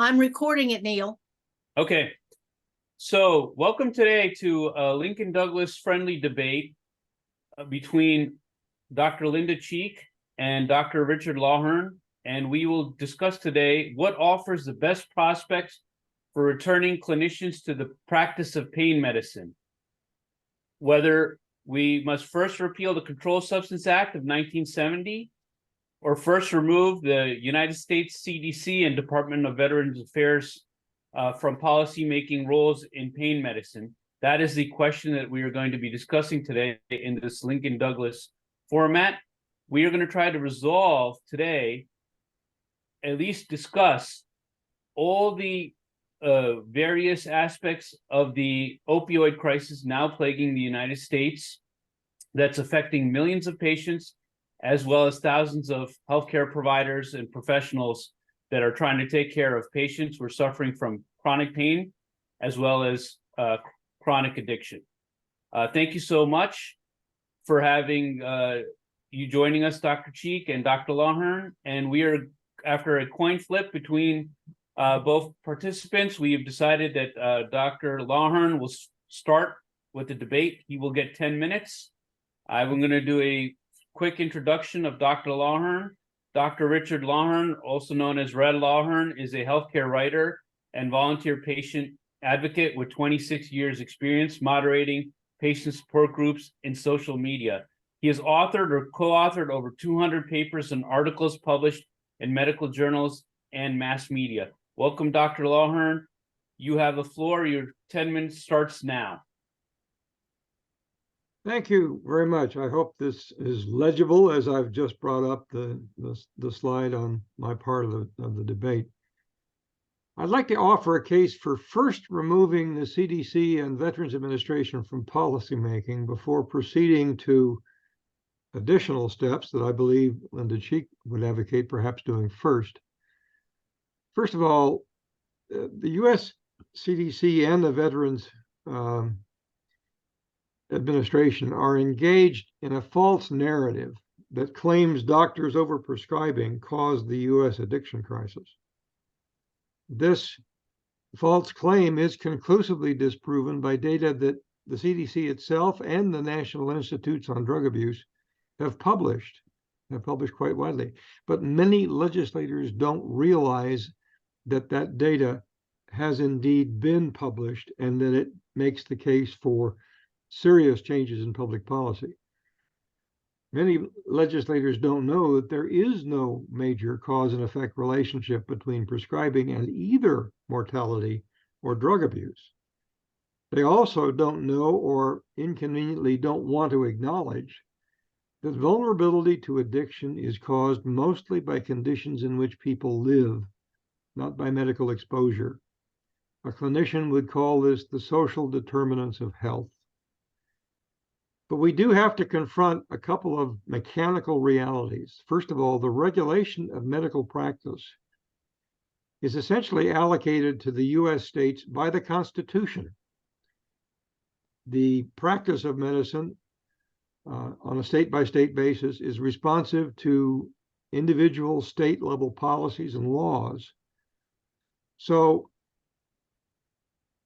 I'm recording it, Neil. Okay, so welcome today to a Lincoln Douglas friendly debate between Dr. Linda Cheek and Dr. Richard Lawhern, and we will discuss today what offers the best prospects for returning clinicians to the practice of pain medicine. Whether we must first repeal the Controlled Substance Act of 1970 or first remove the United States CDC and Department of Veterans Affairs from policy-making roles in pain medicine. That is the question that we are going to be discussing today in this Lincoln Douglas format. We are going to try to resolve today, at least discuss all the various aspects of the opioid crisis now plaguing the United States that's affecting millions of patients, as well as thousands of healthcare providers and professionals that are trying to take care of patients who are suffering from chronic pain, as well as chronic addiction. Thank you so much for having you joining us, Dr. Cheek and Dr. Lawhern. And we are, after a coin flip between both participants, we have decided that Dr. Lawhern will start with the debate. He will get 10 minutes. I'm going to do a quick introduction of Dr. Lawhern. Dr. Richard Lawhern, also known as Red Lawhern, is a healthcare writer and volunteer patient advocate with 26 years experience moderating patient support groups in social media. He has authored or co-authored over 200 papers and articles published in medical journals and mass media. Welcome, Dr. Lawhern. You have the floor. Your 10 minutes starts now. Thank you very much. I hope this is legible as I've just brought up the slide on my part of the debate. I'd like to offer a case for first removing the CDC and Veterans Administration from policymaking before proceeding to additional steps that I believe Linda Cheek would advocate perhaps doing first. First of all, the US CDC and the Veterans Administration are engaged in a false narrative that claims doctors overprescribing caused the US addiction crisis. This false claim is conclusively disproven by data that the CDC itself and the National Institutes on Drug Abuse have published quite widely. But many legislators don't realize that that data has indeed been published and that it makes the case for serious changes in public policy. Many legislators don't know that there is no major cause and effect relationship between prescribing and either mortality or drug abuse. They also don't know, or inconveniently don't want to acknowledge, that vulnerability to addiction is caused mostly by conditions in which people live, not by medical exposure. A clinician would call this the social determinants of health. But we do have to confront a couple of mechanical realities. First of all, the regulation of medical practice is essentially allocated to the US states by the Constitution. The practice of medicine on a state-by-state basis is responsive to individual state-level policies and laws. So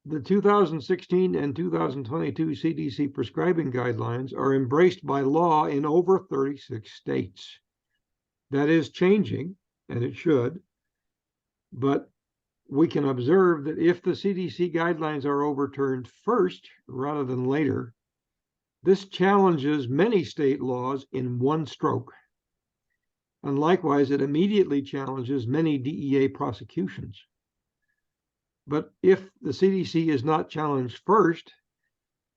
the 2016 and 2022 CDC prescribing guidelines are embraced by law in over 36 states. That is changing, and it should, but we can observe that if the CDC guidelines are overturned first rather than later, this challenges many state laws in one stroke. And likewise, it immediately challenges many DEA prosecutions. But if the CDC is not challenged first,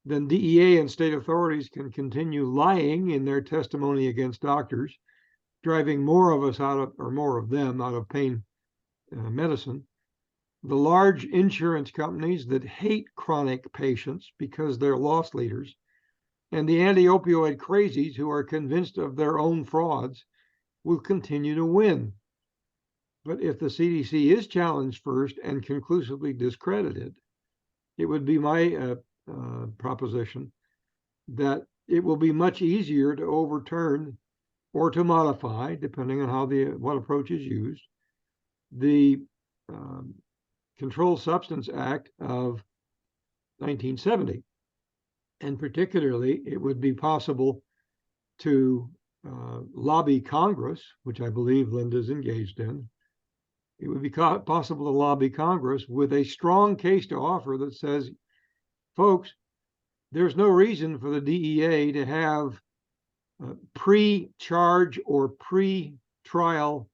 then DEA and state authorities can continue lying in their testimony against doctors, driving more of us out of, or more of them out of pain medicine. The large insurance companies that hate chronic patients because they're loss leaders, and the anti-opioid crazies who are convinced of their own frauds will continue to win. But if the CDC is challenged first and conclusively discredited, it would be my proposition that it will be much easier to overturn or to modify, depending on how what approach is used, the Controlled Substance Act of 1970. And particularly, it would be possible to lobby Congress, which I believe Linda's engaged in. It would be possible to lobby Congress with a strong case to offer that says, folks, there's no reason for the DEA to have pre-charge or pre-trial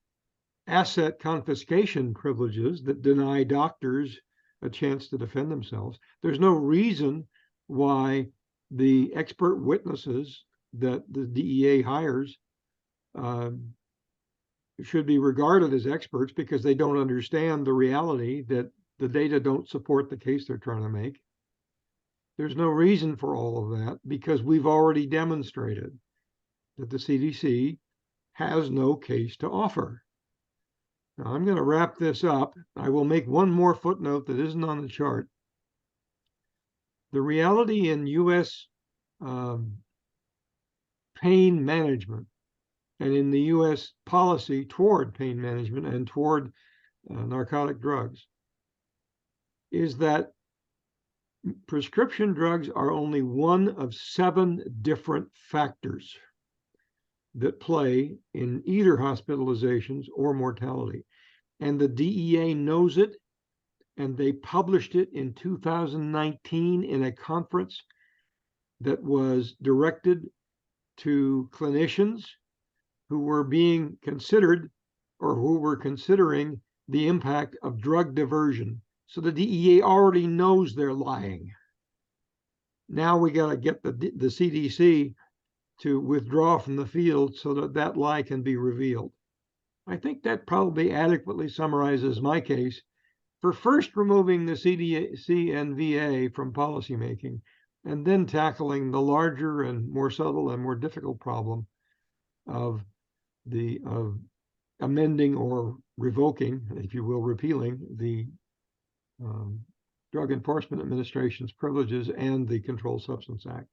asset confiscation privileges that deny doctors a chance to defend themselves. There's no reason why the expert witnesses that the DEA hires should be regarded as experts because they don't understand the reality that the data don't support the case they're trying to make. There's no reason for all of that because we've already demonstrated that the CDC has no case to offer. Now, I'm going to wrap this up. I will make one more footnote that isn't on the chart. The reality in U.S. Pain management and in the U.S. policy toward pain management and toward narcotic drugs is that prescription drugs are only one of 7 different factors that play in either hospitalizations or mortality. And the DEA knows it, and they published it in 2019 in a conference that was directed to clinicians who were being considered or who were considering the impact of drug diversion. So the DEA already knows they're lying. Now we got to get the CDC to withdraw from the field so that that lie can be revealed. I think that probably adequately summarizes my case for first removing the CDC and VA from policymaking, and then tackling the larger and more subtle and more difficult problem of amending or revoking, if you will, repealing the Drug Enforcement Administration's privileges and the Controlled Substance Act.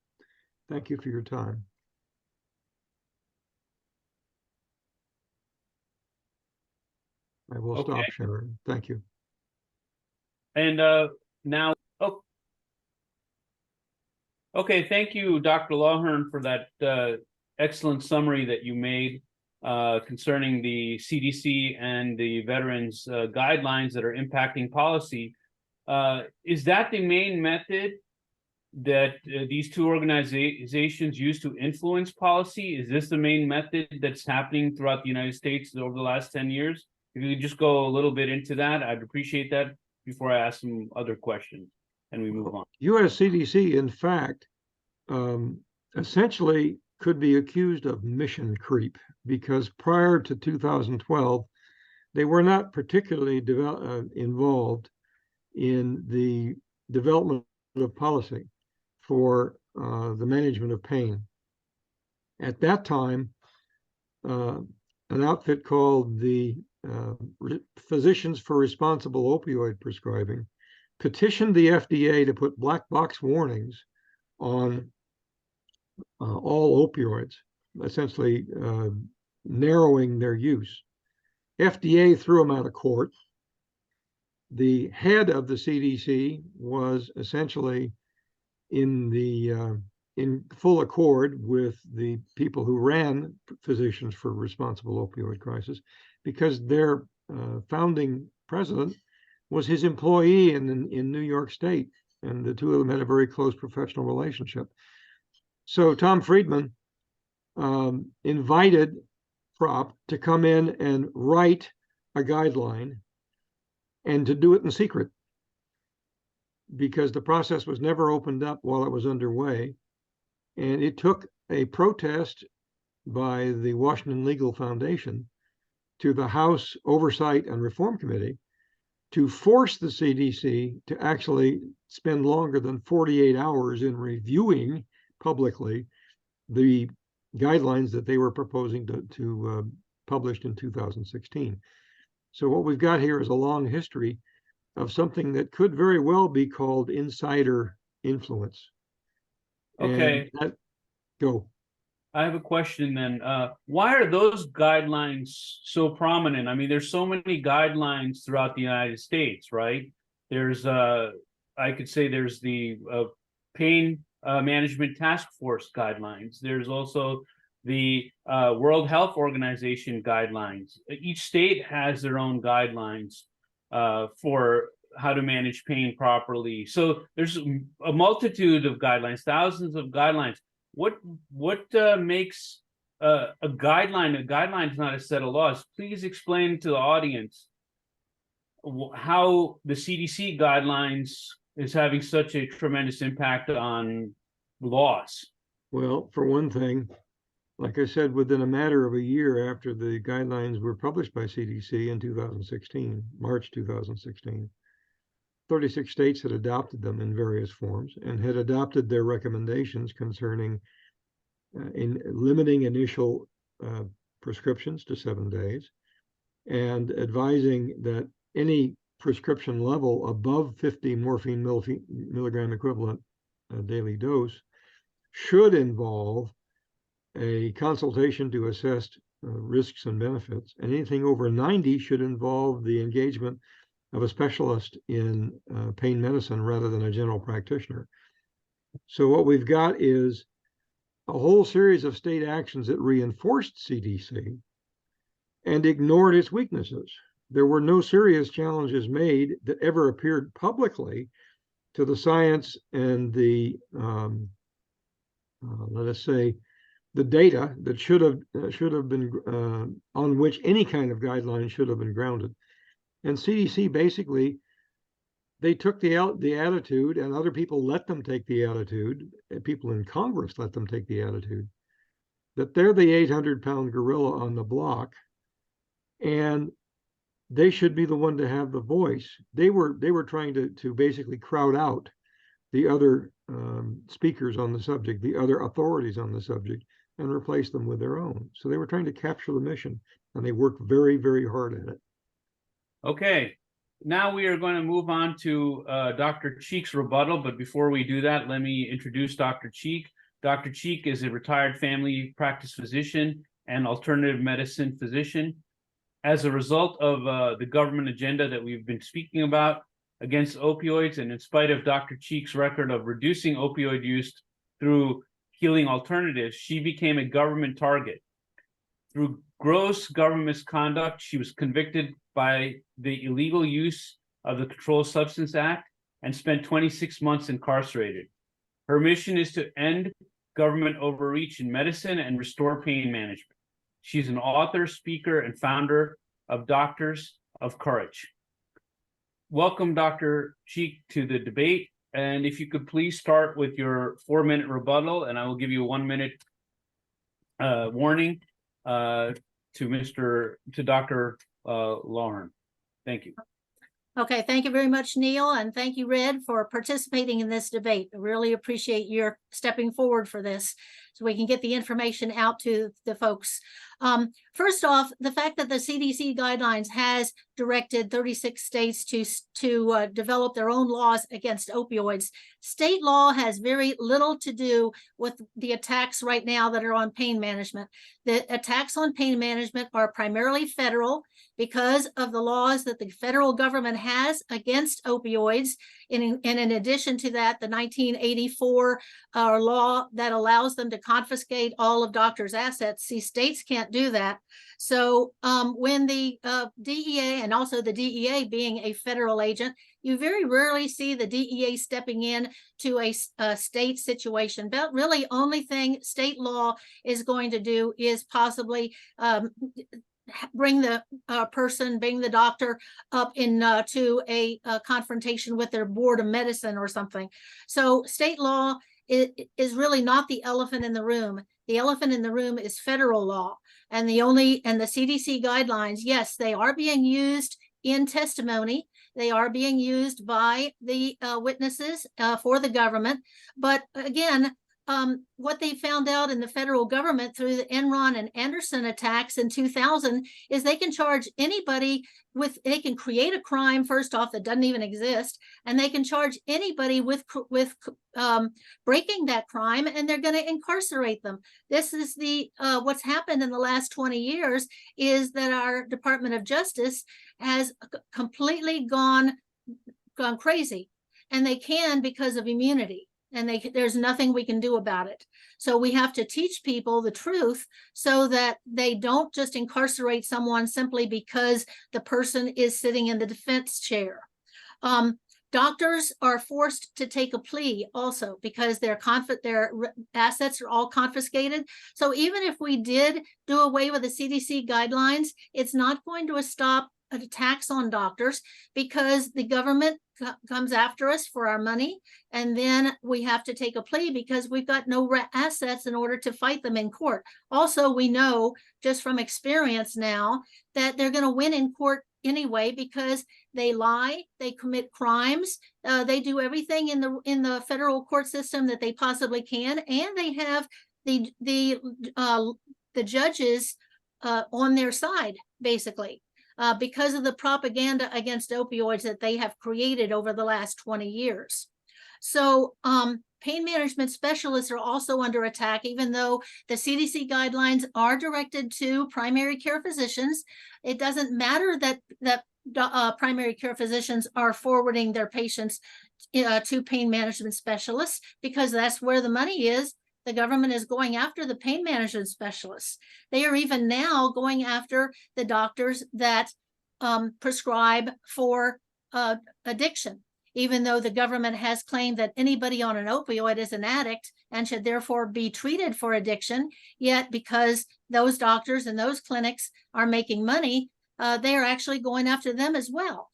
Thank you for your time. I will stop sharing. Thank you. And now, oh, okay, thank you, Dr. Lawhern, for that excellent summary that you made concerning the CDC and the veterans guidelines that are impacting policy. Is that the main method that these two organizations use to influence policy? Is this the main method that's happening throughout the United States over the last 10 years? If you could just go a little bit into that, I'd appreciate that before I ask some other questions and we move on. US CDC, in fact, essentially could be accused of mission creep because prior to 2012, they were not particularly involved in the development of policy for the management of pain. At that time, an outfit called the Physicians for Responsible Opioid Prescribing petitioned the FDA to put black box warnings on all opioids, essentially narrowing their use. FDA threw them out of court. The head of the CDC was essentially in full accord with the people who ran Physicians for Responsible Opioid Crisis, because their founding president was his employee in New York State, and the two of them had a very close professional relationship. So Tom Friedman invited Prop to come in and write a guideline and to do it in secret, because the process was never opened up while it was underway. And it took a protest by the Washington Legal Foundation to the House Oversight and Reform Committee to force the CDC to actually spend longer than 48 hours in reviewing publicly the guidelines that they were proposing to publish in 2016. So what we've got here is a long history of something that could very well be called insider influence. Okay. Go. I have a question then. Why are those guidelines so prominent? I mean, there's so many guidelines throughout the United States, right? There's I could say there's the pain management task force guidelines. There's also the World Health Organization guidelines. Each state has their own guidelines for how to manage pain properly. So there's a multitude of guidelines, thousands of guidelines. What makes a guideline? A guideline is not a set of laws. Please explain to the audience how the CDC guidelines is having such a tremendous impact on laws. Well, for one thing, like I said, within a matter of a year after the guidelines were published by CDC in 2016, March 2016, 36 states had adopted them in various forms and had adopted their recommendations concerning in limiting initial prescriptions to 7 days and advising that any prescription level above 50 morphine milligram equivalent daily dose should involve a consultation to assess risks and benefits, and anything over 90 should involve the engagement of a specialist in pain medicine rather than a general practitioner. So what we've got is a whole series of state actions that reinforced CDC and ignored its weaknesses. There were no serious challenges made that ever appeared publicly to the science and the, let us say, the data that should have been on which any kind of guideline should have been grounded. And CDC basically, they took the attitude, and other people let them take the attitude, and people in Congress let them take the attitude, that they're the 800-pound gorilla on the block, and they should be the one to have the voice. They were trying to basically crowd out the other speakers on the subject, the other authorities on the subject, and replace them with their own. So they were trying to capture the mission, and they worked very, very hard at it. Okay, now we are going to move on to Dr. Cheek's rebuttal, but before we do that, let me introduce Dr. Cheek. Dr. Cheek is a retired family practice physician and alternative medicine physician. As a result of the government agenda that we've been speaking about against opioids, and in spite of Dr. Cheek's record of reducing opioid use through healing alternatives, she became a government target. Through gross government misconduct, she was convicted by the illegal use of the Controlled Substance Act and spent 26 months incarcerated. Her mission is to end government overreach in medicine and restore pain management. She's an author, speaker, and founder of Doctors of Courage. Welcome, Dr. Cheek, to the debate. And if you could please start with your 4-minute rebuttal, and I will give you a 1-minute warning to Dr. Lawhern. Thank you. Okay, thank you very much, Neil, and thank you, Red, for participating in this debate. I really appreciate your stepping forward for this so we can get the information out to the folks. First off, the fact that the CDC guidelines has directed 36 states to develop their own laws against opioids. State law has very little to do with the attacks right now that are on pain management. The attacks on pain management are primarily federal because of the laws that the federal government has against opioids. And in addition to that, the 1984 law that allows them to confiscate all of doctors' assets. See, states can't do that. So when the DEA, and also the DEA being a federal agent, you very rarely see the DEA stepping in to a state situation. But really, only thing state law is going to do is possibly bring the bring the doctor up to a confrontation with their board of medicine or something. So state law is really not the elephant in the room. The elephant in the room is federal law, and the CDC guidelines. Yes, they are being used in testimony. They are being used by the witnesses for the government. But again, what they found out in the federal government through the Enron and Anderson attacks in 2000 is they can charge anybody they can create a crime, first off, that doesn't even exist, and they can charge anybody with breaking that crime, and they're going to incarcerate them. This is what's happened in the last 20 years is that our Department of Justice has completely gone gone crazy, and they can because of immunity, and there's nothing we can do about it. So we have to teach people the truth so that they don't just incarcerate someone simply because the person is sitting in the defense chair. Doctors are forced to take a plea also because their assets are all confiscated. So even if we did do away with the CDC guidelines, it's not going to stop attacks on doctors, because the government comes after us for our money, and then we have to take a plea because we've got no assets in order to fight them in court. Also, we know just from experience now that they're going to win in court anyway, because they lie, they commit crimes, they do everything in the federal court system that they possibly can, and they have the judges on their side, basically, because of the propaganda against opioids that they have created over the last 20 years. So pain management specialists are also under attack, even though the CDC guidelines are directed to primary care physicians. It doesn't matter that primary care physicians are forwarding their patients to pain management specialists, because that's where the money is. The government is going after the pain management specialists. They are even now going after the doctors that prescribe for addiction, even though the government has claimed that anybody on an opioid is an addict and should therefore be treated for addiction. Yet because those doctors and those clinics are making money, they are actually going after them as well.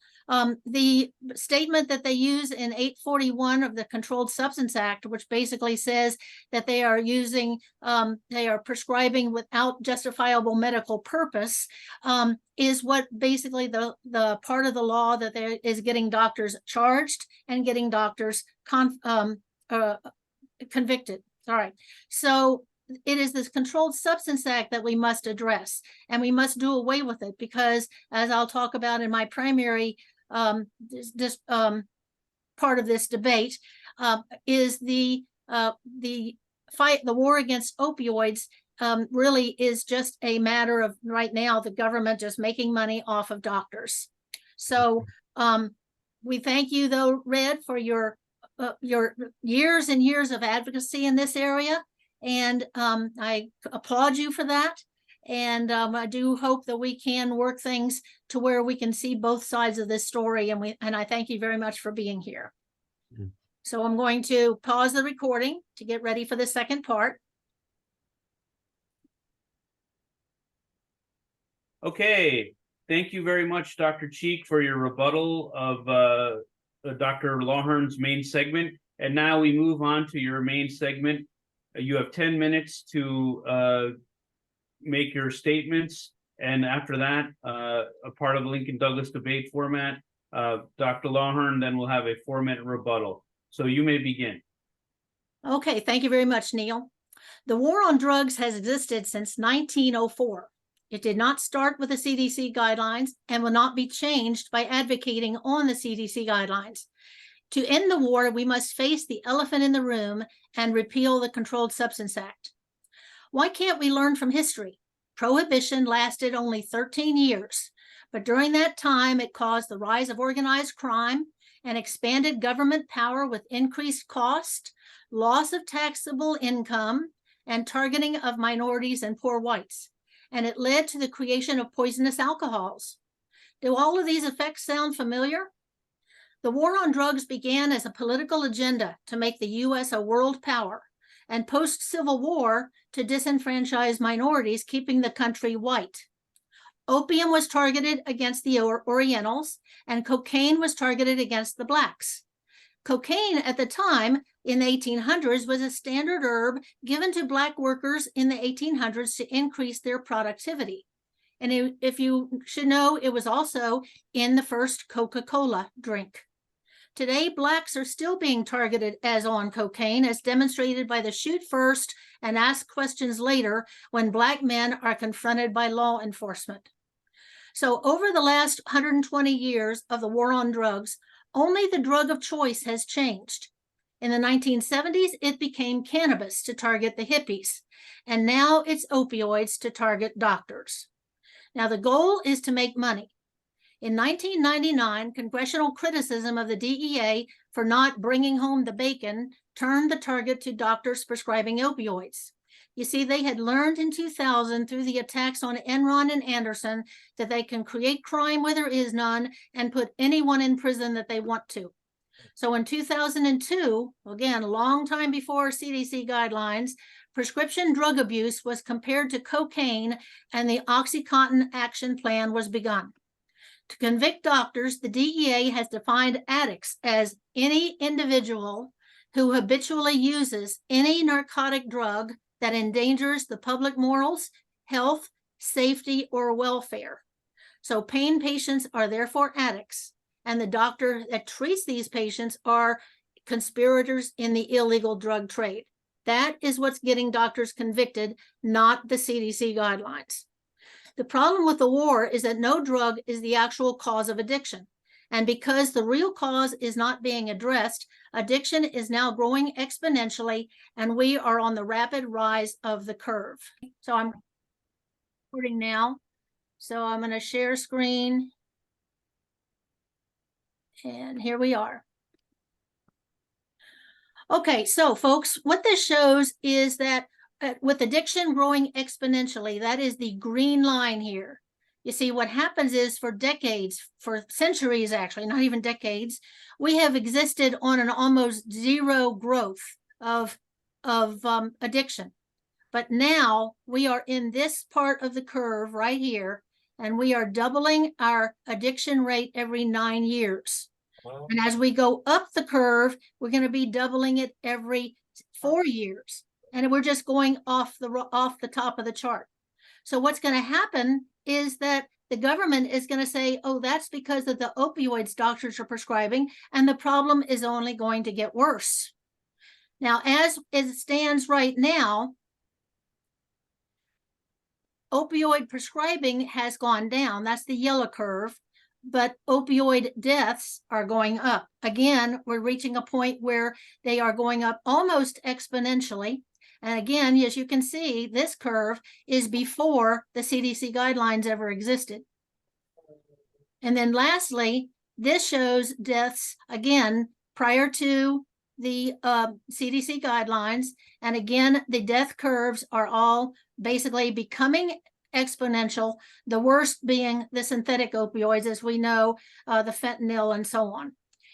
The statement that they use in 841 of the Controlled Substance Act, which basically says that they are prescribing without justifiable medical purpose, is what basically the part of the law that is getting doctors charged and getting doctors convicted. All right. So it is this Controlled Substance Act that we must address, and we must do away with it, because, as I'll talk about in my primary part of this debate, is the war against opioids really is just a matter of, right now, the government just making money off of doctors. So we thank you, though, Red, for your years and years of advocacy in this area, and I applaud you for that. And I do hope that we can work things to where we can see both sides of this story. And I thank you very much for being here. Mm-hmm. So I'm going to pause the recording to get ready for the second part. Okay. Thank you very much, Dr. Cheek, for your rebuttal of Dr. Lawhern's main segment. And now we move on to your main segment. You have 10 minutes to make your statements, and after that, a part of the Lincoln Douglas debate format, Dr. Lawhern then will have a 4-minute rebuttal. So you may begin. Okay, thank you very much, Neil. The war on drugs has existed since 1904. It did not start with the CDC guidelines and will not be changed by advocating on the CDC guidelines. To end the war, we must face the elephant in the room and repeal the Controlled Substance Act. Why can't we learn from history? Prohibition lasted only 13 years, but during that time, it caused the rise of organized crime and expanded government power with increased cost, loss of taxable income, and targeting of minorities and poor whites. And it led to the creation of poisonous alcohols. Do all of these effects sound familiar? The war on drugs began as a political agenda to make the U.S. a world power, and post-Civil War to disenfranchise minorities, keeping the country white. Opium was targeted against the Orientals, and cocaine was targeted against the Blacks. Cocaine at the time in the 1800s was a standard herb given to Black workers in the 1800s to increase their productivity. And if you should know, it was also in the first Coca-Cola drink. Today, Blacks are still being targeted as on cocaine, as demonstrated by the shoot first and ask questions later when Black men are confronted by law enforcement. So over the last 120 years of the war on drugs, only the drug of choice has changed. In the 1970s, it became cannabis to target the hippies, and now it's opioids to target doctors. Now, the goal is to make money. In 1999, congressional criticism of the DEA for not bringing home the bacon turned the target to doctors prescribing opioids. You see, they had learned in 2000 through the attacks on Enron and Anderson that they can create crime where there is none and put anyone in prison that they want to. So in 2002, again, a long time before CDC guidelines, prescription drug abuse was compared to cocaine and the OxyContin action plan was begun. To convict doctors, the DEA has defined addicts as any individual who habitually uses any narcotic drug that endangers the public morals, health, safety, or welfare. So pain patients are therefore addicts, and the doctor that treats these patients are conspirators in the illegal drug trade. That is what's getting doctors convicted, not the CDC guidelines. The problem with the war is that no drug is the actual cause of addiction. And because the real cause is not being addressed, addiction is now growing exponentially, and we are on the rapid rise of the curve. So I'm recording now. So I'm going to share screen. And here we are. Okay, so folks, what this shows is that with addiction growing exponentially, that is the green line here. You see, what happens is for decades, for centuries actually, not even decades, we have existed on an almost zero growth of addiction. But now we are in this part of the curve right here, and we are doubling our addiction rate every 9 years. And as we go up the curve, we're going to be doubling it every 4 years. And we're just going off the top of the chart. So what's going to happen is that the government is going to say, oh, that's because of the opioids doctors are prescribing, and the problem is only going to get worse. Now, as it stands right now, opioid prescribing has gone down. That's the yellow curve. But opioid deaths are going up. Again, we're reaching a point where they are going up almost exponentially. And again, as you can see, this curve is before the CDC guidelines ever existed. And then lastly, this shows deaths, again, prior to the CDC guidelines. And again, the death curves are all basically becoming exponential, the worst being the synthetic opioids, as we know, the fentanyl and so on.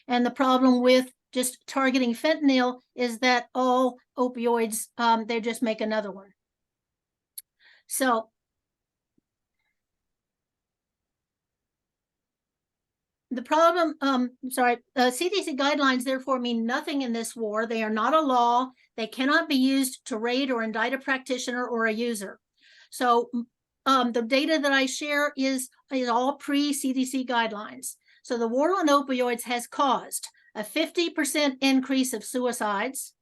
And the problem with just targeting fentanyl is that all opioids, they just make another one. So the problem, CDC guidelines therefore mean nothing in this war. They are not a law. They cannot be used to raid or indict a practitioner or a user. So the data that I share is all pre-CDC guidelines. So the war on opioids has caused a 50% increase of suicides.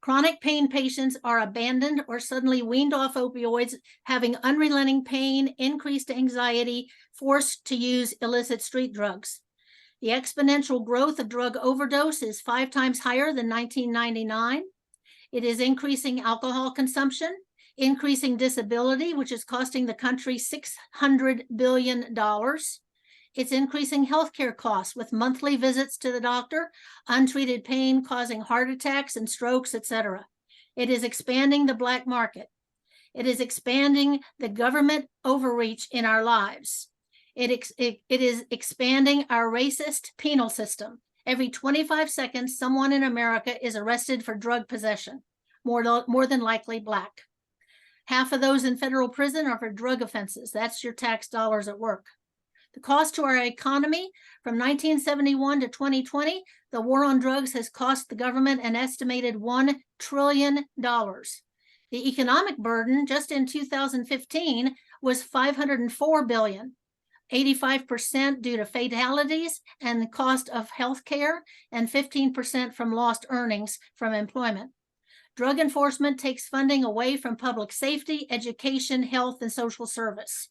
Chronic pain patients are abandoned or suddenly weaned off opioids, having unrelenting pain, increased anxiety, forced to use illicit street drugs. The exponential growth of drug overdose is 5 times higher than 1999. It is increasing alcohol consumption, increasing disability, which is costing the country $600 billion. It's increasing healthcare costs with monthly visits to the doctor, untreated pain causing heart attacks and strokes, etc. It is expanding the black market. It is expanding the government overreach in our lives. It is expanding our racist penal system. Every 25 seconds, someone in America is arrested for drug possession, more than likely Black. Half of those in federal prison are for drug offenses. That's your tax dollars at work. The cost to our economy from 1971 to 2020, the war on drugs has cost the government an estimated $1 trillion. The economic burden just in 2015 was $504 billion, 85% due to fatalities and the cost of health care, and 15% from lost earnings from employment. Drug enforcement takes funding away from public safety, education, health, and social service.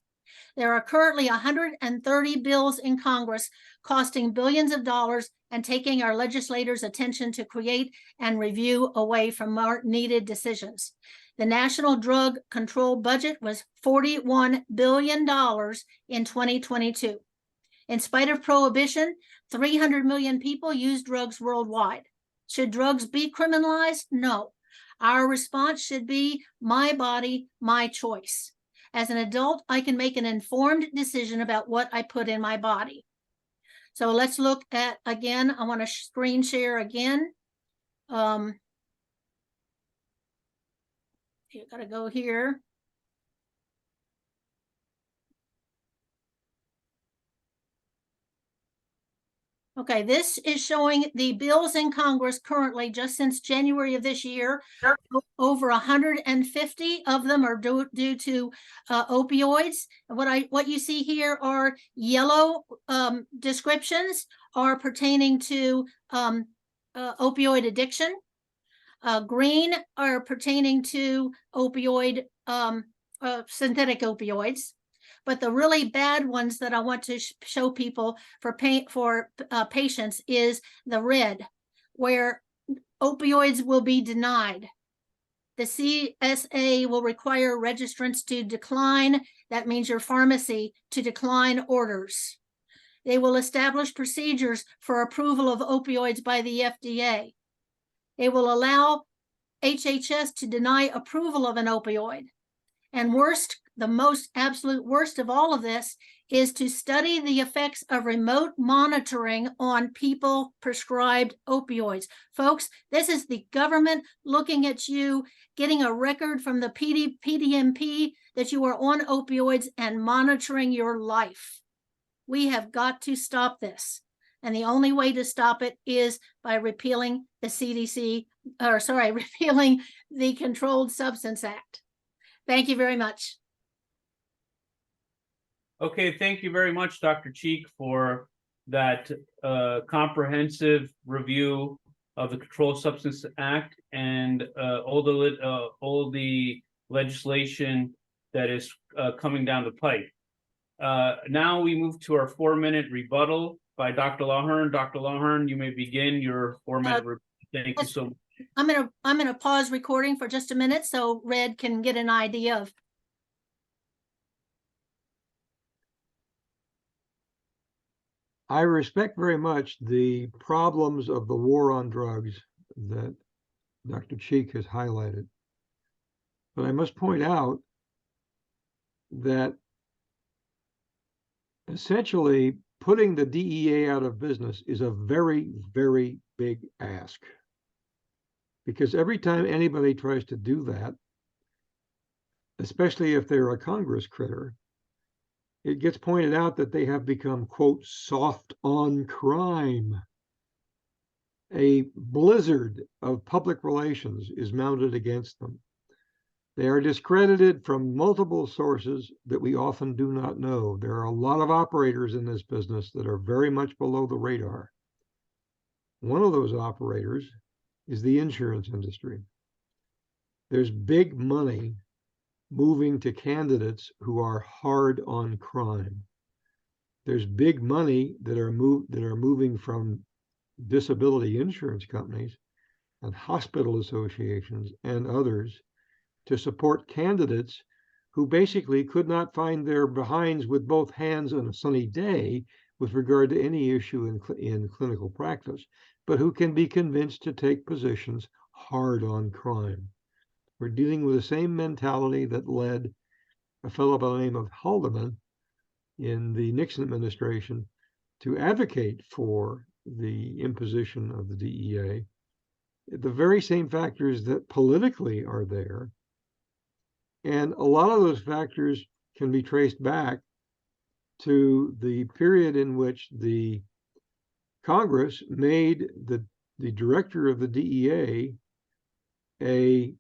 There are currently 130 bills in Congress costing billions of dollars and taking our legislators' attention to create and review away from more needed decisions. The national drug control budget was $41 billion in 2022. In spite of prohibition, 300 million people use drugs worldwide. Should drugs be criminalized? No. Our response should be my body, my choice. As an adult, I can make an informed decision about what I put in my body. So let's look at, again, I want to screen share again. You gotta go here. Okay, this is showing the bills in Congress currently, just since January of this year. Over 150 of them are due to opioids. What you see here are yellow descriptions are pertaining to opioid addiction. Green are pertaining to opioid synthetic opioids. But the really bad ones that I want to show people for patients is the red, where opioids will be denied. The CSA will require registrants to decline. That means your pharmacy to decline orders. They will establish procedures for approval of opioids by the FDA. They will allow HHS to deny approval of an opioid. And worst, the most absolute worst of all of this is to study the effects of remote monitoring on people prescribed opioids. Folks, this is the government looking at you, getting a record from the PDMP that you are on opioids and monitoring your life. We have got to stop this. And the only way to stop it is by repealing the CDC, repealing the Controlled Substance Act. Thank you very much. Okay, thank you very much, Dr. Cheek, for that comprehensive review of the Controlled Substance Act and all the legislation that is coming down the pipe. Now we move to our 4-minute rebuttal by Dr. Lawhern. Dr. Lawhern, you may begin your 4-minute rebuttal. Thank you so much. I'm gonna pause recording for just a minute so Red can get an idea of. I respect very much the problems of the war on drugs that Dr. Cheek has highlighted. But I must point out that essentially putting the DEA out of business is a very, very big ask. Because every time anybody tries to do that, especially if they're a Congress critter, it gets pointed out that they have become, quote, soft on crime. A blizzard of public relations is mounted against them. They are discredited from multiple sources that we often do not know. There are a lot of operators in this business that are very much below the radar. One of those operators is the insurance industry. There's big money moving to candidates who are hard on crime. There's big money that are moving from disability insurance companies and hospital associations and others to support candidates who basically could not find their behinds with both hands on a sunny day with regard to any issue in clinical practice, but who can be convinced to take positions hard on crime. We're dealing with the same mentality that led a fellow by the name of Haldeman in the Nixon administration to advocate for the imposition of the DEA. The very same factors that politically are there. And a lot of those factors can be traced back to the period in which the Congress made the director of the DEA a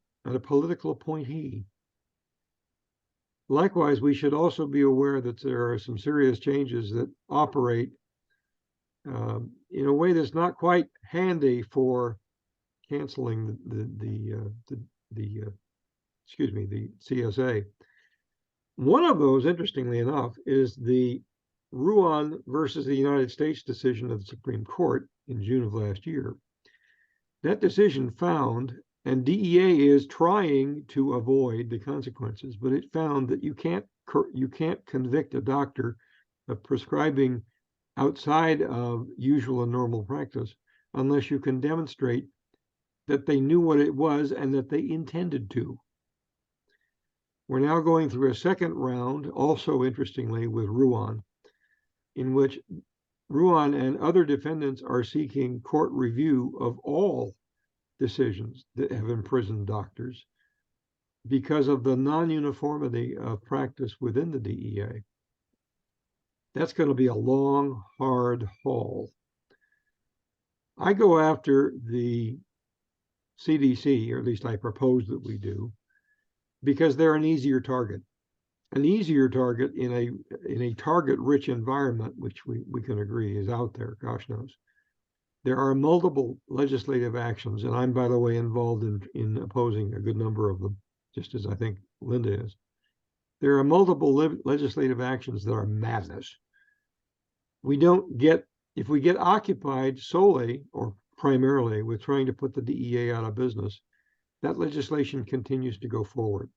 political appointee. Likewise, we should also be aware that there are some serious changes that operate in a way that's not quite handy for canceling the CSA. One of those, interestingly enough, is the Ruan versus the United States decision of the Supreme Court in June of last year. That decision found, and DEA is trying to avoid the consequences, but it found that you can't convict a doctor of prescribing outside of usual and normal practice unless you can demonstrate that they knew what it was and that they intended to. We're now going through a second round, also interestingly, with Ruan, in which Ruan and other defendants are seeking court review of all decisions that have imprisoned doctors because of the non-uniformity of practice within the DEA. That's going to be a long, hard haul. I go after the CDC, or at least I propose that we do, because they're an easier target. An easier target in a target-rich environment, which we can agree is out there, gosh knows. There are multiple legislative actions, and I'm, by the way, involved in opposing a good number of them, just as I think Linda is. There are multiple legislative actions that are madness. We don't get, if we get occupied solely or primarily with trying to put the DEA out of business, that legislation continues to go forward.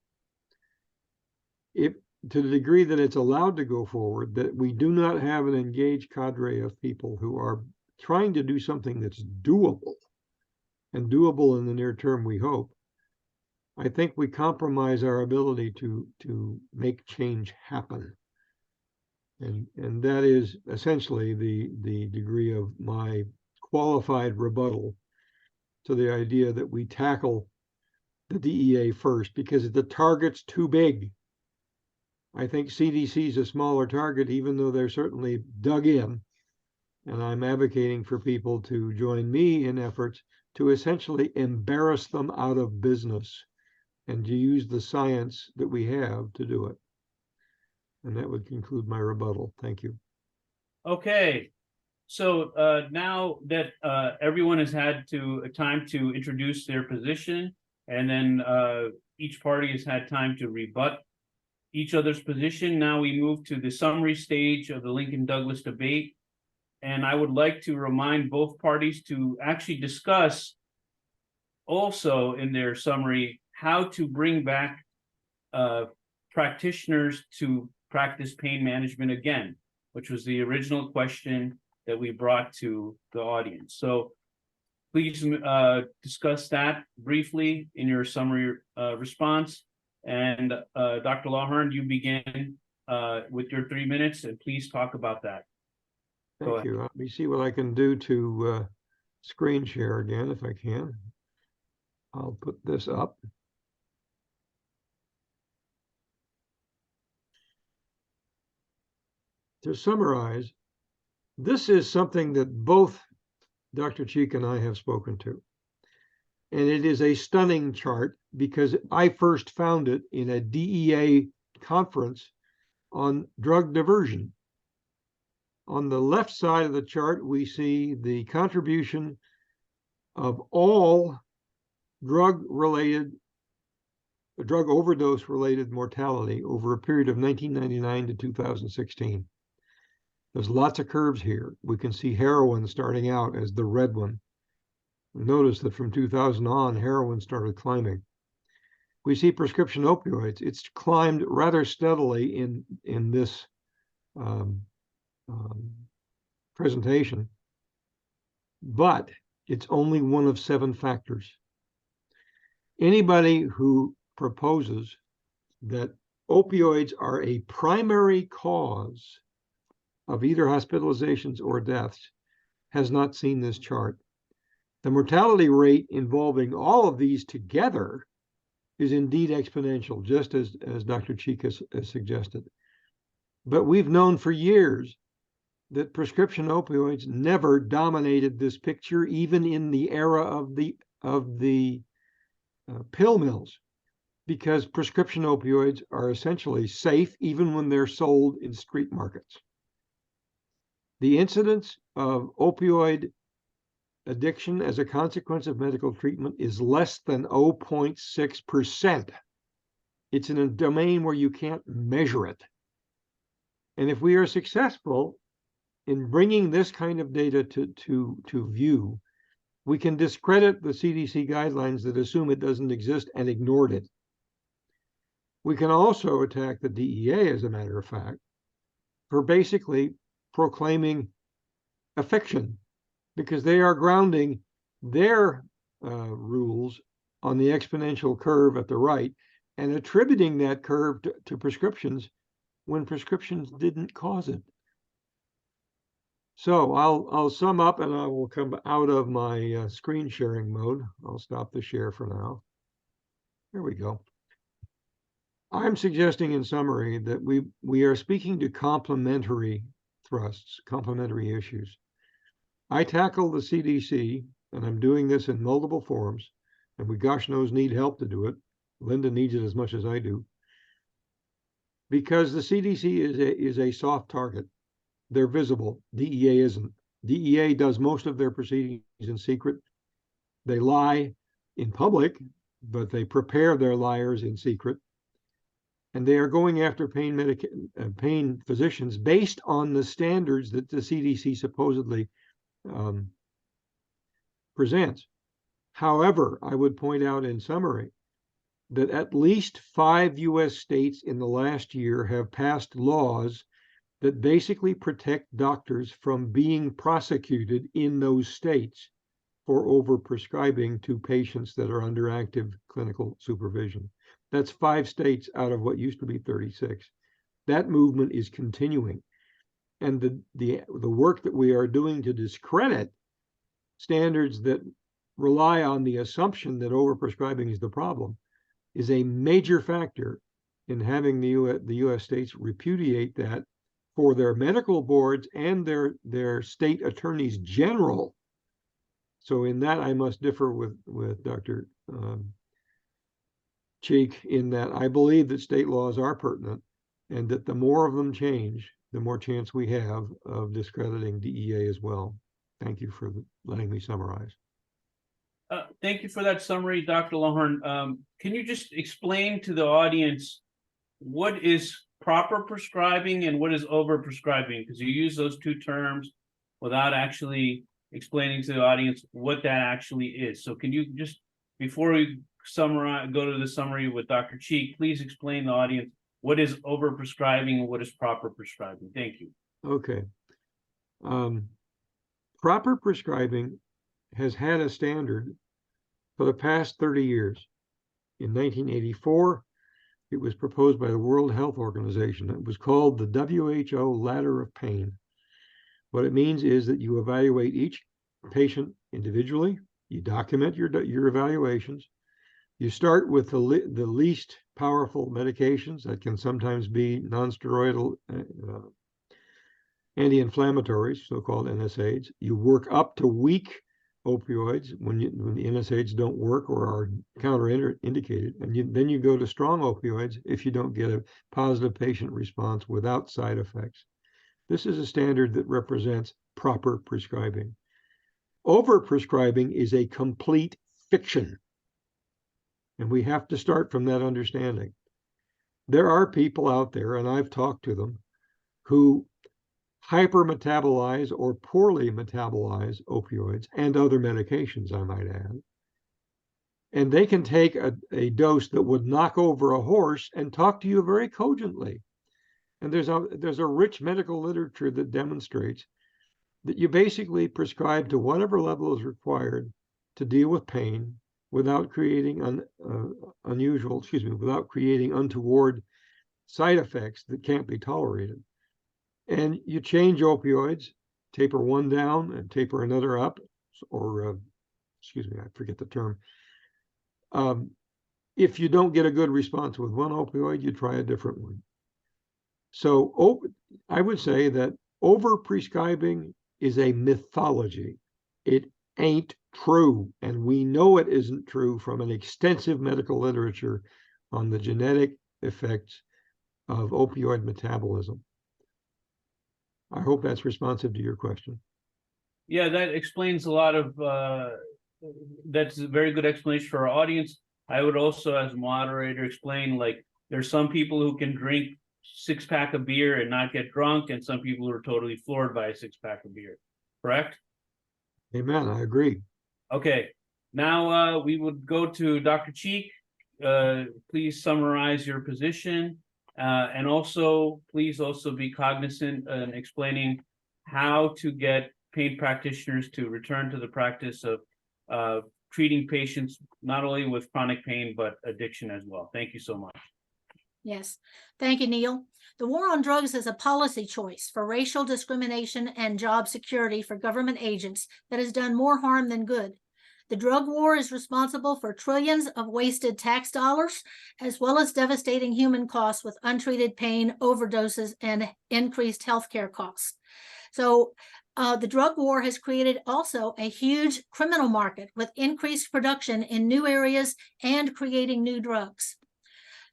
If, to the degree that it's allowed to go forward, that we do not have an engaged cadre of people who are trying to do something that's doable, and doable in the near term, we hope, I think we compromise our ability to make change happen. And that is essentially the degree of my qualified rebuttal to the idea that we tackle the DEA first, because the target's too big. I think CDC is a smaller target, even though they're certainly dug in. And I'm advocating for people to join me in efforts to essentially embarrass them out of business and to use the science that we have to do it. And that would conclude my rebuttal. Thank you. Okay, so now that everyone has had time to introduce their position, and then each party has had time to rebut each other's position, now we move to the summary stage of the Lincoln-Douglas debate. And I would like to remind both parties to actually discuss also in their summary how to bring back practitioners to practice pain management again, which was the original question that we brought to the audience. So please discuss that briefly in your summary response. And Dr. Lawhern, you begin with your 3 minutes, and please talk about that. Thank you. Let me see what I can do to screen share again, if I can. I'll put this up. To summarize, this is something that both Dr. Cheek and I have spoken to. And it is a stunning chart because I first found it in a DEA conference on drug diversion. On the left side of the chart, we see the contribution of all drug overdose related mortality over a period of 1999 to 2016. There's lots of curves here. We can see heroin starting out as the red one. Notice that from 2000 on, heroin started climbing. We see prescription opioids. It's climbed rather steadily in this presentation, but it's only one of 7 factors. Anybody who proposes that opioids are a primary cause of either hospitalizations or deaths has not seen this chart. The mortality rate involving all of these together is indeed exponential, just as Dr. Cheek has suggested. But we've known for years that prescription opioids never dominated this picture, even in the era of the pill mills, because prescription opioids are essentially safe even when they're sold in street markets. The incidence of opioid addiction as a consequence of medical treatment is less than 0.6%. It's in a domain where you can't measure it. And if we are successful in bringing this kind of data to view, we can discredit the CDC guidelines that assume it doesn't exist and ignored it. We can also attack the DEA, as a matter of fact, for basically proclaiming a fiction, because they are grounding their rules on the exponential curve at the right and attributing that curve to prescriptions when prescriptions didn't cause it. So I'll sum up and I will come out of my screen sharing mode. I'll stop the share for now. There we go. I'm suggesting in summary that we are speaking to complementary thrusts, complementary issues. I tackle the CDC, and I'm doing this in multiple forms, and we gosh knows need help to do it. Linda needs it as much as I do. Because the CDC is a soft target. They're visible. DEA isn't. DEA does most of their proceedings in secret. They lie in public, but they prepare their liars in secret. And they are going after pain physicians based on the standards that the CDC supposedly presents. However, I would point out in summary that at least 5 US states in the last year have passed laws that basically protect doctors from being prosecuted in those states for overprescribing to patients that are under active clinical supervision. That's 5 states out of what used to be 36. That movement is continuing. And the work that we are doing to discredit standards that rely on the assumption that overprescribing is the problem is a major factor in having the US states repudiate that for their medical boards and their state attorneys general. So in that, I must differ with Dr. Cheek in that I believe that state laws are pertinent and that the more of them change, the more chance we have of discrediting DEA as well. Thank you for letting me summarize. Thank you for that summary, Dr. Lawhern. Can you just explain to the audience what is proper prescribing and what is overprescribing? Because you use those two terms without actually explaining to the audience what that actually is. So can you just, before we summarize, go to the summary with Dr. Cheek, please explain to the audience what is overprescribing and what is proper prescribing? Thank you. Okay. Proper prescribing has had a standard for the past 30 years. In 1984, it was proposed by the World Health Organization. It was called the WHO Ladder of Pain. What it means is that you evaluate each patient individually, you document your evaluations, you start with the least powerful medications that can sometimes be non-steroidal anti-inflammatories, so-called NSAIDs. You work up to weak opioids when the NSAIDs don't work or are counterindicated, and then you go to strong opioids if you don't get a positive patient response without side effects. This is a standard that represents proper prescribing. Overprescribing is a complete fiction, and we have to start from that understanding. There are people out there, and I've talked to them, who hypermetabolize or poorly metabolize opioids and other medications, I might add. And they can take a dose that would knock over a horse and talk to you very cogently. And there's a rich medical literature that demonstrates that you basically prescribe to whatever level is required to deal with pain without creating without creating untoward side effects that can't be tolerated. And you change opioids, taper one down and taper another up, or I forget the term. If you don't get a good response with one opioid, you try a different one. So I would say that overprescribing is a mythology. It ain't true, and we know it isn't true from an extensive medical literature on the genetic effects of opioid metabolism. I hope that's responsive to your question. Yeah, that explains a lot of, that's a very good explanation for our audience. I would also, as a moderator, explain, like, there's some people who can drink 6-pack of beer and not get drunk, and some people who are totally floored by a 6-pack of beer, correct? Amen, I agree. Okay, now we would go to Dr. Cheek. Please summarize your position. And also, please also be cognizant in explaining how to get pain practitioners to return to the practice of treating patients not only with chronic pain, but addiction as well. Thank you so much. Yes, thank you, Neil. The war on drugs is a policy choice for racial discrimination and job security for government agents that has done more harm than good. The drug war is responsible for trillions of wasted tax dollars, as well as devastating human costs with untreated pain, overdoses, and increased healthcare costs. So the drug war has created also a huge criminal market with increased production in new areas and creating new drugs.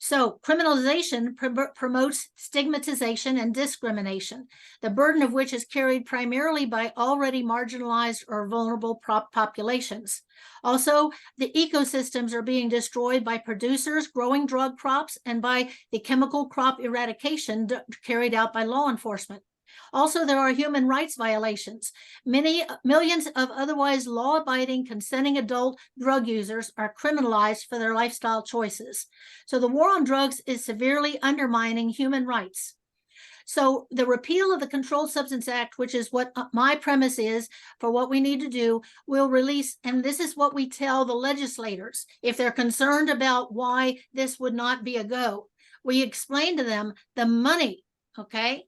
So criminalization promotes stigmatization and discrimination, the burden of which is carried primarily by already marginalized or vulnerable populations. Also, the ecosystems are being destroyed by producers growing drug crops and by the chemical crop eradication carried out by law enforcement. Also, there are human rights violations. Millions of otherwise law-abiding, consenting adult drug users are criminalized for their lifestyle choices. So the war on drugs is severely undermining human rights. So the repeal of the Controlled Substance Act, which is what my premise is for what we need to do, will release, and this is what we tell the legislators, if they're concerned about why this would not be a go. We explain to them the money, okay?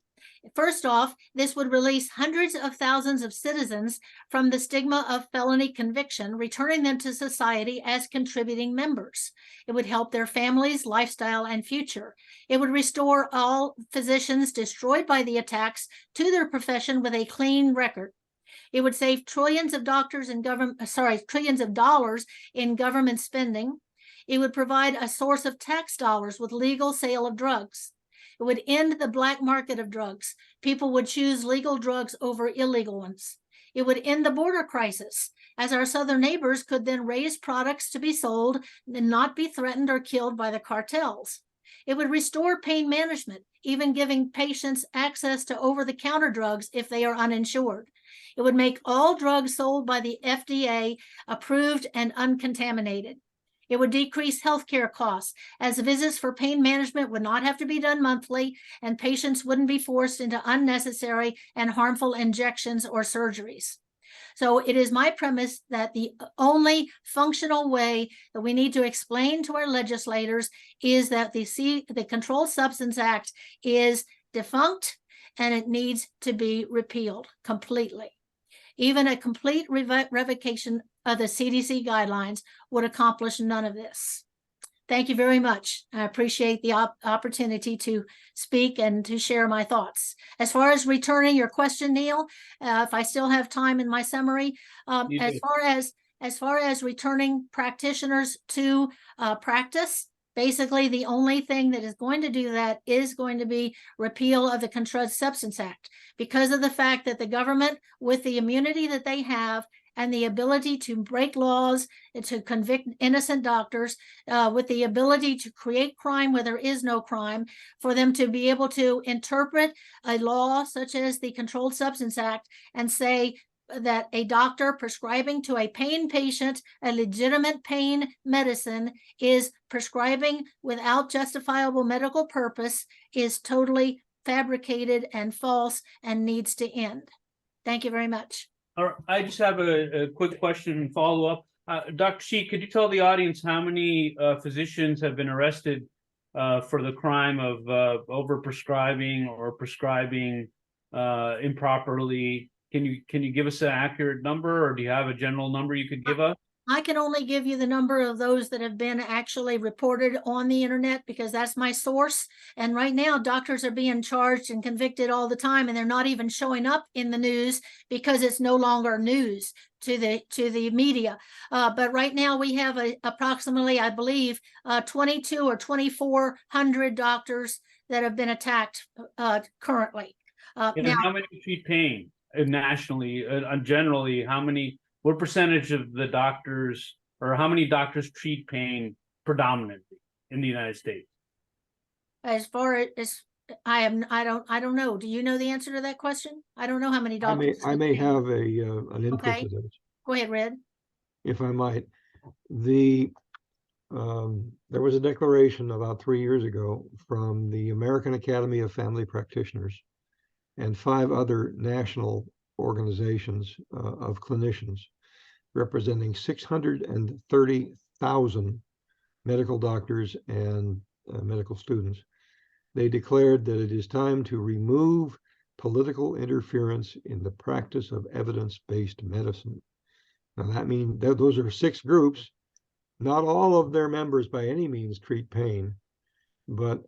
First off, this would release hundreds of thousands of citizens from the stigma of felony conviction, returning them to society as contributing members. It would help their families, lifestyle, and future. It would restore all physicians destroyed by the attacks to their profession with a clean record. It would save trillions of dollars in government spending. It would provide a source of tax dollars with legal sale of drugs. It would end the black market of drugs. People would choose legal drugs over illegal ones. It would end the border crisis, as our southern neighbors could then raise products to be sold and not be threatened or killed by the cartels. It would restore pain management, even giving patients access to over-the-counter drugs if they are uninsured. It would make all drugs sold by the FDA approved and uncontaminated. It would decrease healthcare costs, as visits for pain management would not have to be done monthly, and patients wouldn't be forced into unnecessary and harmful injections or surgeries. So it is my premise that the only functional way that we need to explain to our legislators is that the Controlled Substance Act is defunct and it needs to be repealed completely. Even a complete revocation of the CDC guidelines would accomplish none of this. Thank you very much. I appreciate the opportunity to speak and to share my thoughts. As far as returning your question, Neil, if I still have time in my summary, as far as returning practitioners to practice, basically the only thing that is going to do that is going to be repeal of the Controlled Substance Act, because of the fact that the government, with the immunity that they have and the ability to break laws and to convict innocent doctors, with the ability to create crime where there is no crime, for them to be able to interpret a law such as the Controlled Substance Act and say that a doctor prescribing to a pain patient a legitimate pain medicine is prescribing without justifiable medical purpose is totally fabricated and false and needs to end. Thank you very much. All right, I just have a quick question and follow up. Dr. Sheik, could you tell the audience how many physicians have been arrested for the crime of overprescribing or prescribing improperly? Can you give us an accurate number, or do you have a general number you could give us? I can only give you the number of those that have been actually reported on the internet, because that's my source. And right now, doctors are being charged and convicted all the time, and they're not even showing up in the news because it's no longer news to the media. But right now we have approximately, I believe, 22 or 2,400 doctors that have been attacked currently. Now, how many treat pain nationally? Generally, what percentage of the doctors, or how many doctors treat pain predominantly in the United States? As far as I don't know. Do you know the answer to that question? I don't know how many doctors. I may have an input to this. Go ahead, Red. If I might. There was a declaration about 3 years ago from the American Academy of Family Practitioners and 5 other national organizations of clinicians representing 630,000 medical doctors and medical students. They declared that it is time to remove political interference in the practice of evidence-based medicine. Now that means those are 6 groups. Not all of their members by any means treat pain, but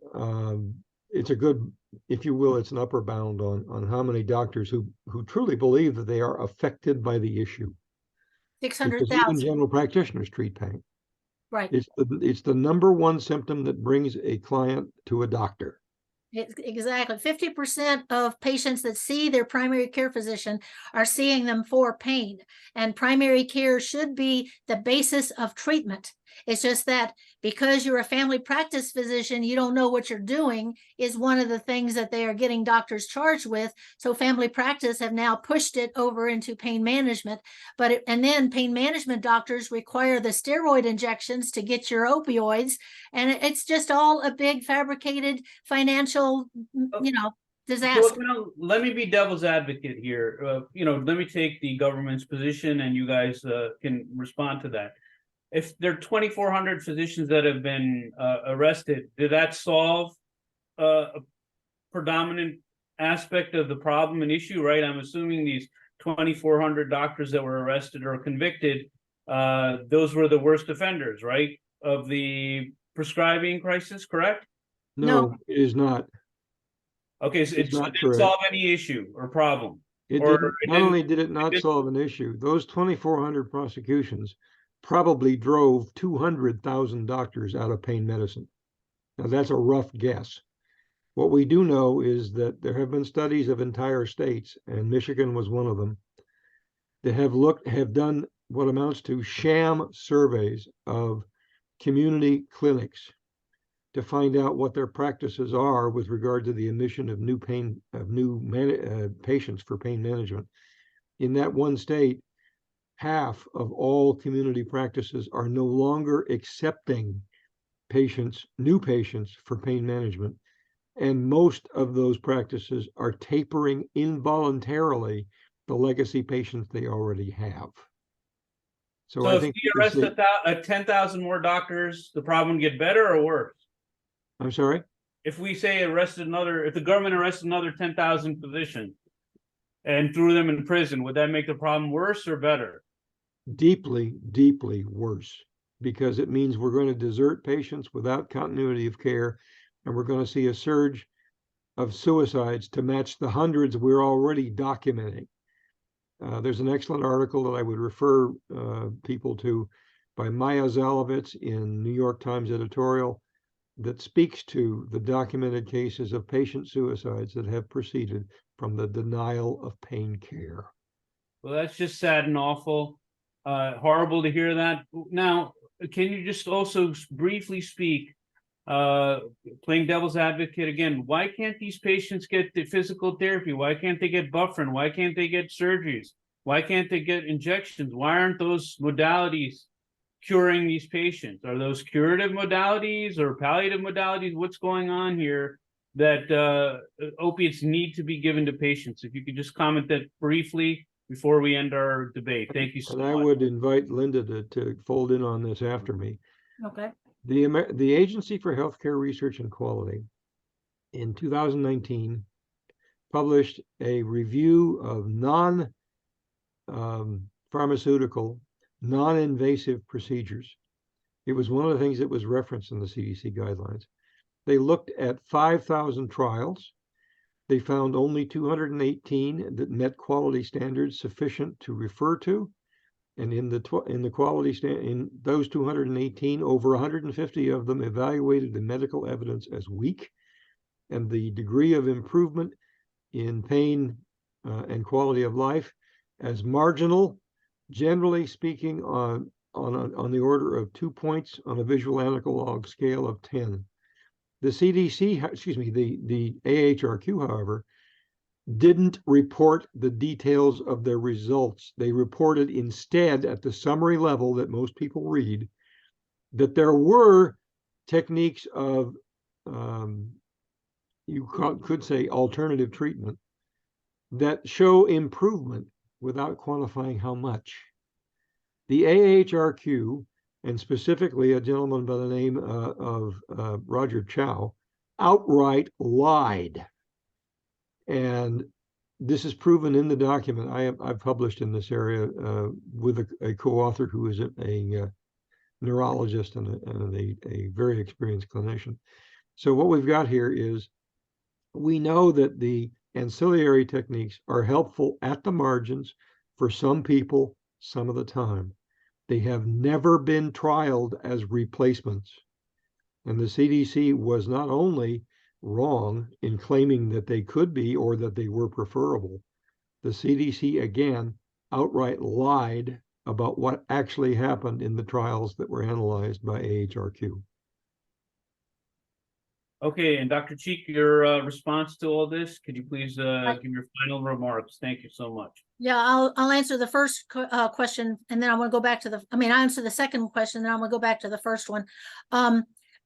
it's a good, if you will, it's an upper bound on how many doctors who truly believe that they are affected by the issue. Because even 600,000, general practitioners treat pain. right. It's the number one symptom that brings a client to a doctor. Exactly. 50% of patients that see their primary care physician are seeing them for pain, and primary care should be the basis of treatment. It's just that because you're a family practice physician, you don't know what you're doing is one of the things that they are getting doctors charged with. So family practice have now pushed it over into pain management, and then pain management doctors require the steroid injections to get your opioids. And it's just all a big fabricated financial, disaster. So, let me be devil's advocate here. Let me take the government's position, and you guys can respond to that. If there are 2,400 physicians that have been arrested, did that solve a predominant aspect of the problem and issue, right? I'm assuming these 2,400 doctors that were arrested or convicted, those were the worst offenders, right, of the prescribing crisis, correct? No, it is not. Okay, so it It's not didn't correct. solve any issue or problem. It Or didn't, it not didn't- only did it not solve an issue, those 2,400 prosecutions probably drove 200,000 doctors out of pain medicine. Now that's a rough guess. What we do know is that there have been studies of entire states, and Michigan was one of them, that have done what amounts to sham surveys of community clinics to find out what their practices are with regard to the admission of new patients for pain management. In that one state, half of all community practices are no longer accepting new patients for pain management. And most of those practices are tapering involuntarily the legacy patients they already have. So I if think we arrest 10,000 more doctors, the problem would get better or worse? I'm sorry? If we say if the government arrested another 10,000 physicians and threw them in prison, would that make the problem worse or better? Deeply, deeply worse, because it means we're going to desert patients without continuity of care, and we're going to see a surge of suicides to match the hundreds we're already documenting. There's an excellent article that I would refer people to by Maya Zalovitz in New York Times editorial that speaks to the documented cases of patient suicides that have proceeded from the denial of pain care. Well, that's just sad and awful. Horrible to hear that. Now, can you just also briefly speak, playing devil's advocate again, why can't these patients get the physical therapy? Why can't they get buffering? Why can't they get surgeries? Why can't they get injections? Why aren't those modalities curing these patients? Are those curative modalities or palliative modalities? What's going on here that opiates need to be given to patients? If you could just comment that briefly before we end our debate. Thank you so much. And I would invite Linda to fold in on this after me. Okay. The Agency for Healthcare Research and Quality in 2019 published a review of non-pharmaceutical, non-invasive procedures. It was one of the things that was referenced in the CDC guidelines. They looked at 5,000 trials. They found only 218 that met quality standards sufficient to refer to. And in those 218, over 150 of them evaluated the medical evidence as weak, and the degree of improvement in pain and quality of life as marginal, generally speaking, on the order of 2 points on a visual analog scale of 10. The CDC, the AHRQ, however, didn't report the details of their results. They reported instead at the summary level that most people read that there were techniques of, you could say, alternative treatment that show improvement without quantifying how much. The AHRQ, and specifically a gentleman by the name of Roger Chow, outright lied. And this is proven in the document I've published in this area with a co-author who is a neurologist and a very experienced clinician. So what we've got here is, we know that the ancillary techniques are helpful at the margins for some people some of the time. They have never been trialed as replacements. And the CDC was not only wrong in claiming that they could be or that they were preferable, the CDC again outright lied about what actually happened in the trials that were analyzed by AHRQ. Okay, and Dr. Cheek, your response to all this, could you please give your final remarks? Thank you so much. Yeah, I'll answer the first question, and then I'm going to go back to I answer the second question, then I'm going to go back to the first one.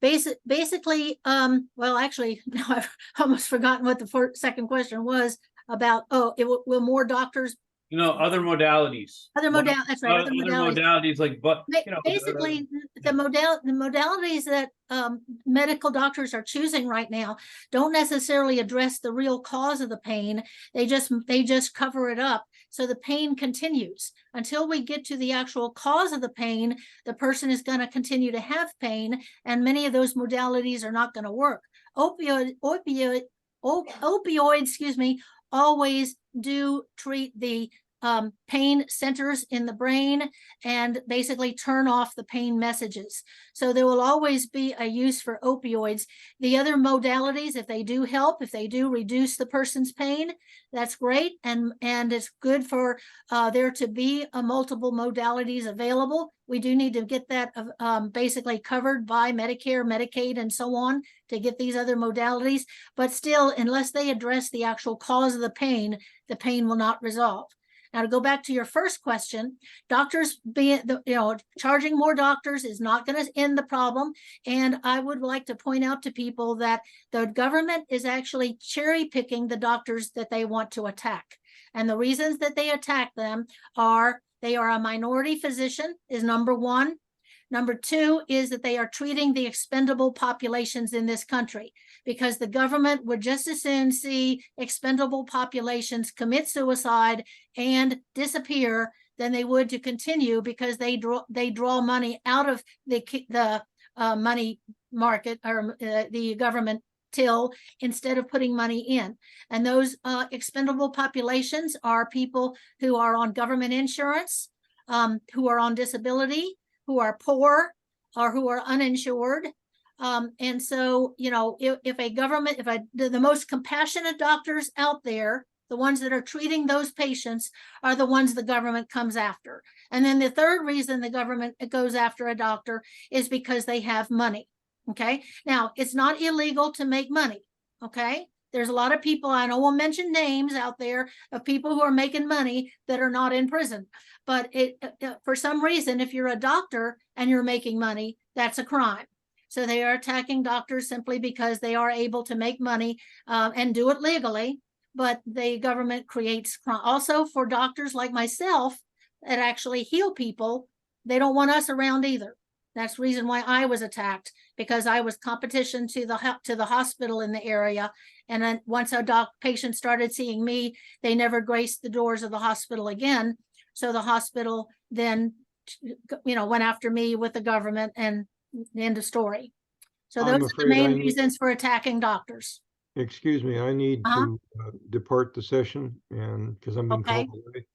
Basically, well, actually, now I've almost forgotten what the second question was about. Oh, will more doctors? Other modalities. Other modalities. That's right. Other modalities like, but basically, the modalities that medical doctors are choosing right now don't necessarily address the real cause of the pain. They just cover it up, so the pain continues until we get to the actual cause of the pain. The person is going to continue to have pain, and many of those modalities are not going to work. Opioids, excuse me, always do treat the pain centers in the brain and basically turn off the pain messages. So there will always be a use for opioids. The other modalities, if they do help, if they do reduce the person's pain, that's great. And it's good for there to be multiple modalities available. We do need to get that basically covered by Medicare, Medicaid, and so on to get these other modalities. But still, unless they address the actual cause of the pain will not resolve. Now, to go back to your first question, doctors charging more doctors is not going to end the problem. And I would like to point out to people that the government is actually cherry picking the doctors that they want to attack. And the reasons that they attack them are they are a minority physician is number one. Number two is that they are treating the expendable populations in this country, because the government would just as soon see expendable populations commit suicide and disappear than they would to continue, because they draw money out of the money market or the government till, instead of putting money in. And those expendable populations are people who are on government insurance, who are on disability, who are poor, or who are uninsured. And so, if the most compassionate doctors out there, the ones that are treating those patients, are the ones the government comes after. And then the third reason the government goes after a doctor is because they have money. Okay. Now, it's not illegal to make money. Okay. There's a lot of people, I don't want to mention names out there of people who are making money that are not in prison. But for some reason, if you're a doctor and you're making money, that's a crime. So they are attacking doctors simply because they are able to make money and do it legally. But the government creates crime. Also, for doctors like myself that actually heal people, they don't want us around either. That's the reason why I was attacked, because I was competition to the hospital in the area. And then once a patient started seeing me, they never graced the doors of the hospital again. So the hospital then, went after me with the government, and the end of story. So those are the main reasons for attacking doctors. Excuse me, I need to depart the session, and because I'm being called away.